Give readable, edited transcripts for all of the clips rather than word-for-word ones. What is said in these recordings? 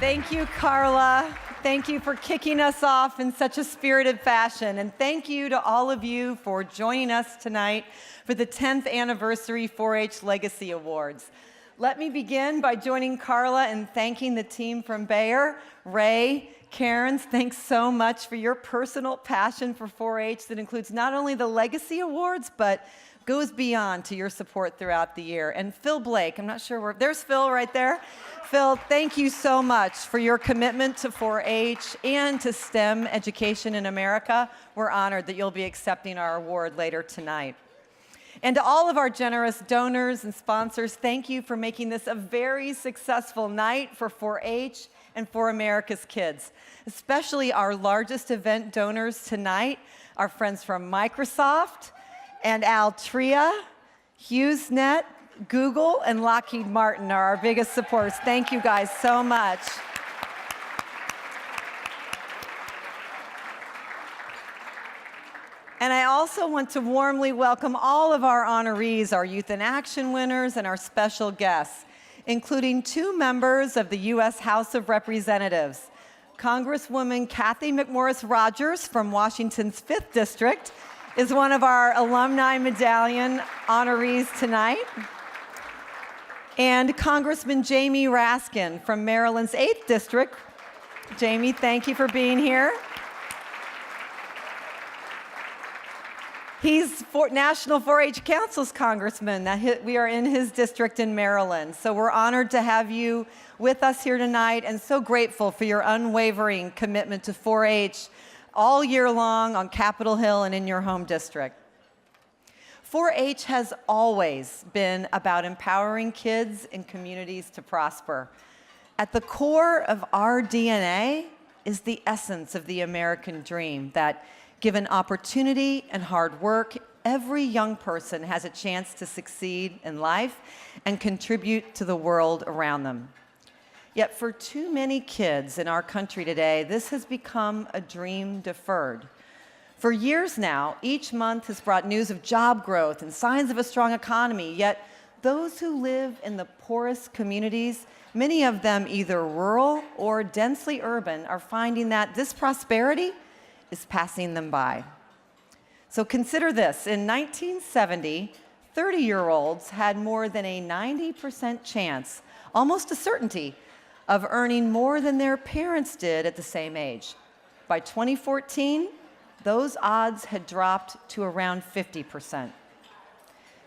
Thank you, Carla. Thank you for kicking us off in such a spirited fashion. And thank you to all of you for joining us tonight for the 10th Anniversary 4-H Legacy Awards. Let me begin by joining Carla and thanking the team from Bayer. Ray, Cairns, thanks so much for your personal passion for 4-H that includes not only the Legacy Awards, but goes beyond to your support throughout the year. And Phil Blake, I'm not sure where, there's Phil right there. Phil, thank you so much for your commitment to 4-H and to STEM education in America. We're honored that you'll be accepting our award later tonight. And to all of our generous donors and sponsors, thank you for making this a very successful night for 4-H and for America's kids, especially our largest event donors tonight, our friends from Microsoft and Altria, HughesNet, Google, and Lockheed Martin are our biggest supporters. Thank you guys so much. And I also want to warmly welcome all of our honorees, our Youth in Action winners, and our special guests, including 2 members of the U.S. House of Representatives, Congresswoman Kathy McMorris Rogers from Washington's 5th District is one of our Alumni Medallion honorees tonight, and Congressman Jamie Raskin from Maryland's 8th District. Jamie, thank you for being here. He's National 4-H Council's congressman. We are in his district in Maryland. So we're honored to have you with us here tonight and so grateful for your unwavering commitment to 4-H all year long on Capitol Hill and in your home district. 4-H has always been about empowering kids and communities to prosper. At the core of our DNA is the essence of the American dream, that given opportunity and hard work, every young person has a chance to succeed in life and contribute to the world around them. Yet for too many kids in our country today, this has become a dream deferred. For years now, each month has brought news of job growth and signs of a strong economy, yet those who live in the poorest communities, many of them either rural or densely urban, are finding that this prosperity is passing them by. So consider this. In 1970, 30-year-olds had more than a 90% chance, almost a certainty, of earning more than their parents did at the same age. By 2014, those odds had dropped to around 50%.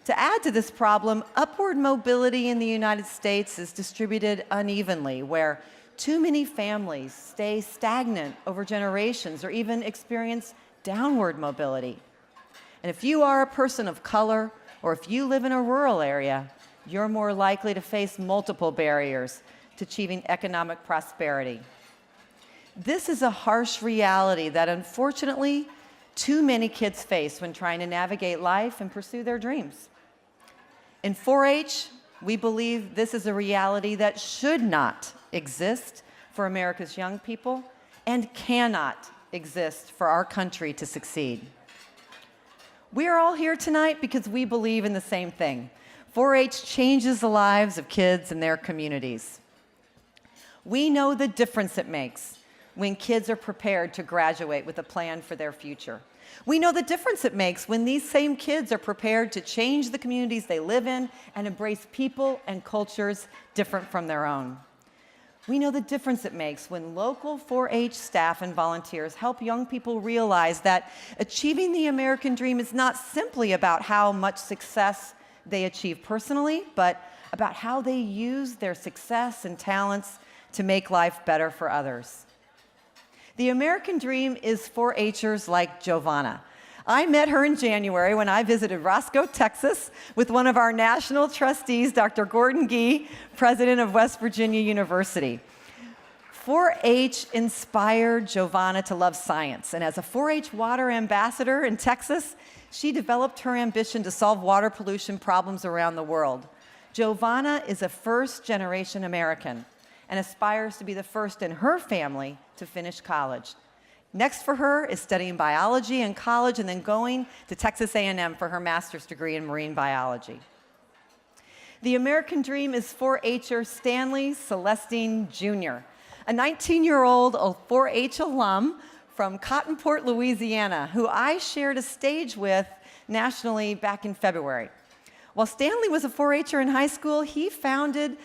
To add to this problem, upward mobility in the United States is distributed unevenly, where too many families stay stagnant over generations or even experience downward mobility. And if you are a person of color or if you live in a rural area, you're more likely to face multiple barriers to achieving economic prosperity. This is a harsh reality that unfortunately too many kids face when trying to navigate life and pursue their dreams. In 4-H, we believe this is a reality that should not exist for America's young people and cannot exist for our country to succeed. We are all here tonight because we believe in the same thing. 4-H changes the lives of kids and their communities. We know the difference it makes when kids are prepared to graduate with a plan for their future. We know the difference it makes when these same kids are prepared to change the communities they live in and embrace people and cultures different from their own. We know the difference it makes when local 4-H staff and volunteers help young people realize that achieving the American dream is not simply about how much success they achieve personally, but about how they use their success and talents to make life better for others. The American dream is 4-Hers like Giovanna. I met her in January when I visited Roscoe, Texas, with one of our national trustees, Dr. Gordon Gee, president of West Virginia University. 4-H inspired Giovanna to love science, and as a 4-H water ambassador in Texas, she developed her ambition to solve water pollution problems around the world. Giovanna is a first-generation American and aspires to be the first in her family to finish college. Next for her is studying biology in college and then going to Texas A&M for her master's degree in marine biology. The American dream is 4-H'er Stanley Celestine Jr., a 19-year-old 4-H alum from Cottonport, Louisiana, who I shared a stage with nationally back in February. While Stanley was a 4-H'er in high school, he founded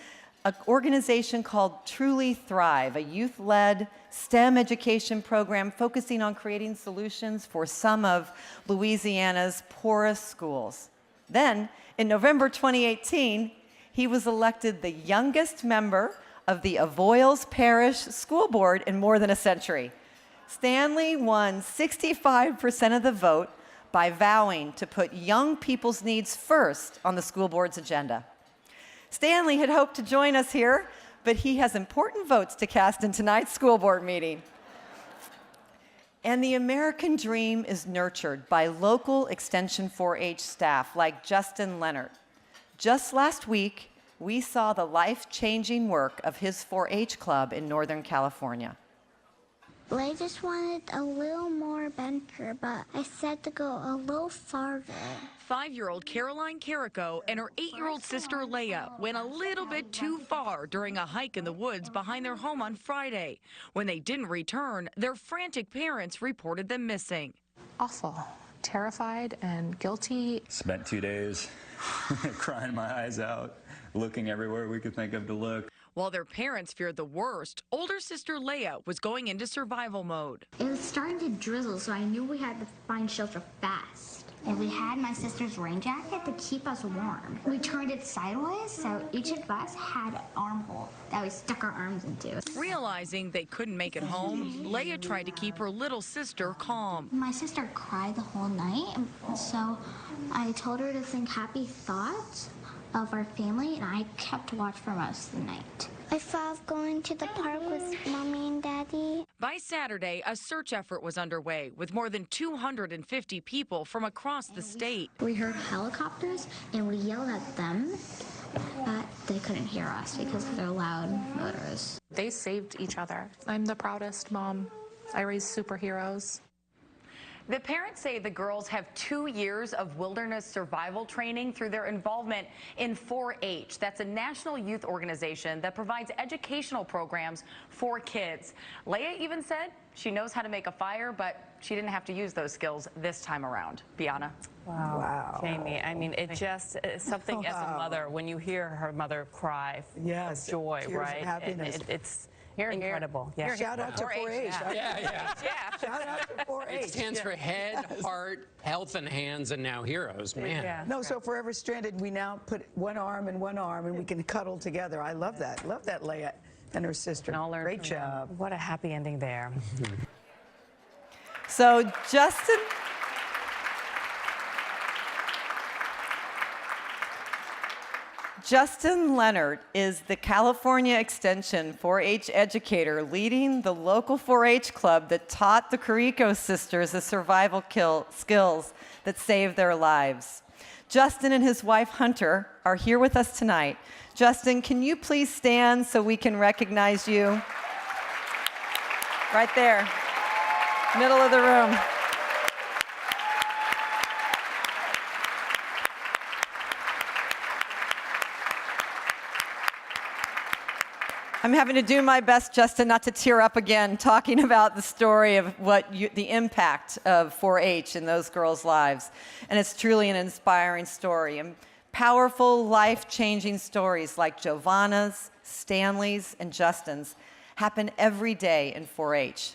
an organization called Truly Thrive, a youth-led STEM education program focusing on creating solutions for some of Louisiana's poorest schools. Then, in November 2018, he was elected the youngest member of the Avoyelles Parish School Board in more than a century. Stanley won 65% of the vote by vowing to put young people's needs first on the school board's agenda. Stanley had hoped to join us here, but he has important votes to cast in tonight's school board meeting. And the American dream is nurtured by local Extension 4-H staff like Justin Leonard. Just last week, we saw the life-changing work of his 4-H club in Northern California. I just wanted a little more adventure, but I said to go a little farther. 5-year-old Caroline Carrico and her 8-year-old sister Leia went a little bit too far during a hike in the woods behind their home on Friday. When they didn't return, their frantic parents reported them missing. Awful, terrified and guilty. Spent 2 days crying my eyes out, looking everywhere we could think of to look. While their parents feared the worst, older sister Leia was going into survival mode. It was starting to drizzle, so I knew we had to find shelter fast. And we had my sister's rain jacket to keep us warm. We turned it sideways, so each of us had an armhole that we stuck our arms into. Realizing they couldn't make it home, Leia tried to keep her little sister calm. My sister cried the whole night, so I told her to think happy thoughts of our family, and I kept watch for most of the night. I thought of going to the park with Mommy and Daddy. By Saturday, a search effort was underway with more than 250 people from across the state. We heard helicopters, and we yelled at them, but they couldn't hear us because of their loud motors. They saved each other. I'm the proudest mom. I raised superheroes. The parents say the girls have 2 years of wilderness survival training through their involvement in 4-H. That's a national youth organization that provides educational programs for kids. Leia even said she knows how to make a fire, but she didn't have to use those skills this time around. Bianna. Wow. Jamie, I mean, it just is something as a mother, when you hear her mother cry yes, of joy, tears right? Of happiness. It's incredible. Yeah. Shout out to 4-H. Yeah. Shout out to 4-H. It stands for head, heart, health, and hands, and now heroes, man. Yeah. No, so Forever Stranded, we now put one arm in one arm, and we can cuddle together. I love that. Love that, Leia and her sister. And I'll learn Great from job. them. What a happy ending there. So Justin Leonard is the California Extension 4-H educator leading the local 4-H club that taught the Carrico sisters the survival skills that saved their lives. Justin and his wife Hunter are here with us tonight. Justin, can you please stand so we can recognize you? Right there, middle of the room. I'm having to do my best, Justin, not to tear up again, talking about the story of the impact of 4-H in those girls' lives. And it's truly an inspiring story. And powerful, life-changing stories like Giovanna's, Stanley's, and Justin's happen every day in 4-H.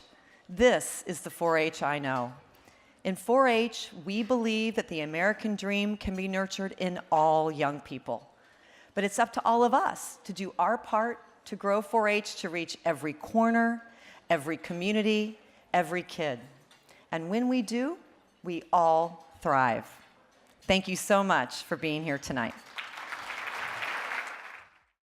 This is the 4-H I know. In 4-H, we believe that the American dream can be nurtured in all young people. But it's up to all of us to do our part to grow 4-H to reach every corner, every community, every kid. And when we do, we all thrive. Thank you so much for being here tonight.